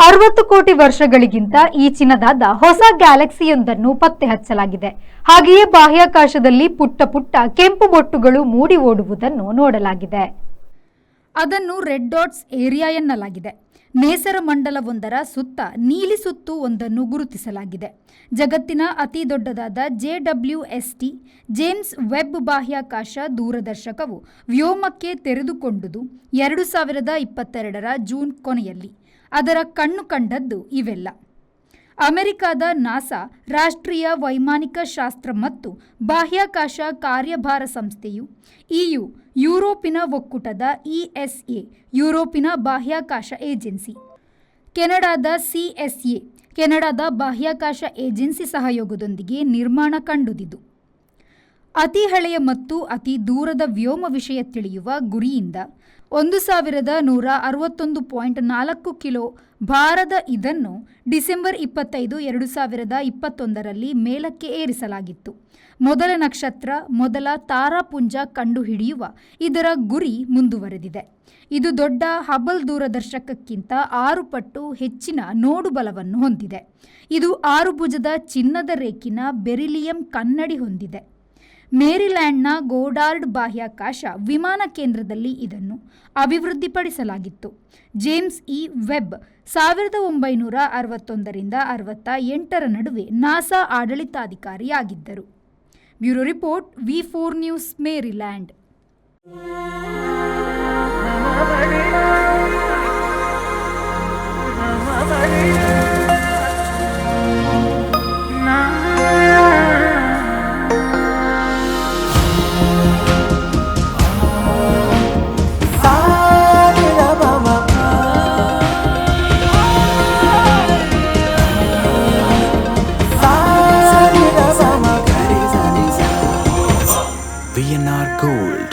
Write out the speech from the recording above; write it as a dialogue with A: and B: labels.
A: 60 ಕೋಟಿ ವರ್ಷಗಳಿಗಿಂತ ಈಚಿನದಾದ ಹೊಸ ಗ್ಯಾಲಕ್ಸಿಯೊಂದನ್ನು ಪತ್ತೆ ಹಚ್ಚಲಾಗಿದೆ. ಹಾಗೆಯೇ ಬಾಹ್ಯಾಕಾಶದಲ್ಲಿ ಪುಟ್ಟ ಪುಟ್ಟ ಕೆಂಪು ಬೊಟ್ಟುಗಳು ಮೂಡಿ ಓಡುವುದನ್ನು ನೋಡಲಾಗಿದೆ. ಅದನ್ನು ರೆಡ್ ಡಾಟ್ಸ್ ಏರಿಯಾ ಎನ್ನಲಾಗಿದೆ. ನೇಸರ ಮಂಡಲವೊಂದರ ಸುತ್ತ ನೀಲಿ ಸುತ್ತು ಒಂದನ್ನು ಗುರುತಿಸಲಾಗಿದೆ. ಜಗತ್ತಿನ ಅತಿ ದೊಡ್ಡದಾದ JWST ಜೇಮ್ಸ್ ವೆಬ್ ಬಾಹ್ಯಾಕಾಶ ದೂರದರ್ಶಕವು ವ್ಯೋಮಕ್ಕೆ ತೆರೆದುಕೊಂಡುದು 2022ರ ಜೂನ್ ಕೊನೆಯಲ್ಲಿ. ಅದರ ಕಣ್ಣು ಕಂಡದ್ದು ಇವೆಲ್ಲ: ಅಮೆರಿಕದ ನಾಸಾ ರಾಷ್ಟ್ರೀಯ ವೈಮಾನಿಕ ಶಾಸ್ತ್ರ ಮತ್ತು ಬಾಹ್ಯಾಕಾಶ ಕಾರ್ಯಭಾರ ಸಂಸ್ಥೆಯು, EU ಯುರೋಪಿನ ಒಕ್ಕೂಟದ ESA ಯುರೋಪಿನ ಬಾಹ್ಯಾಕಾಶ ಏಜೆನ್ಸಿ, ಕೆನಡಾದ CSA ಕೆನಡಾದ ಬಾಹ್ಯಾಕಾಶ ಏಜೆನ್ಸಿ ಸಹಯೋಗದೊಂದಿಗೆ ನಿರ್ಮಾಣ ಕಂಡುದಿದು. ಅತಿ ಹಳೆಯ ಮತ್ತು ಅತಿ ದೂರದ ವ್ಯೋಮ ವಿಷಯ ತಿಳಿಯುವ ಗುರಿಯಿಂದ 1161.4 ಕಿಲೋ ಭಾರದ ಇದನ್ನು ಡಿಸೆಂಬರ್ 25, 2021ರಲ್ಲಿ ಮೇಲಕ್ಕೆ ಏರಿಸಲಾಗಿತ್ತು. ಮೊದಲ ನಕ್ಷತ್ರ, ಮೊದಲ ತಾರಾಪುಂಜ ಕಂಡುಹಿಡಿಯುವ ಇದರ ಗುರಿ ಮುಂದುವರೆದಿದೆ. ಇದು ದೊಡ್ಡ ಹಬಲ್ ದೂರದರ್ಶಕಕ್ಕಿಂತ 6 ಪಟ್ಟು ಹೆಚ್ಚಿನ ನೋಡು ಬಲವನ್ನು ಹೊಂದಿದೆ. ಇದು 6 ಭುಜದ ಚಿನ್ನದ ರೇಖಿನ ಬೆರಿಲಿಯಂ ಕನ್ನಡಿ ಹೊಂದಿದೆ. ಮೇರಿಲ್ಯಾಂಡ್ನ ಗೋಡಾರ್ಡ್ ಬಾಹ್ಯಾಕಾಶ ವಿಮಾನ ಕೇಂದ್ರದಲ್ಲಿ ಇದನ್ನು ಅಭಿವೃದ್ಧಿಪಡಿಸಲಾಗಿತ್ತು. ಜೇಮ್ಸ್ ಇ ವೆಬ್ 1961ರಿಂದ 68ರ ನಡುವೆ ನಾಸಾ ಆಡಳಿತಾಧಿಕಾರಿಯಾಗಿದ್ದರು. Bureau report, V4 news, Maryland.
B: VNR Gold.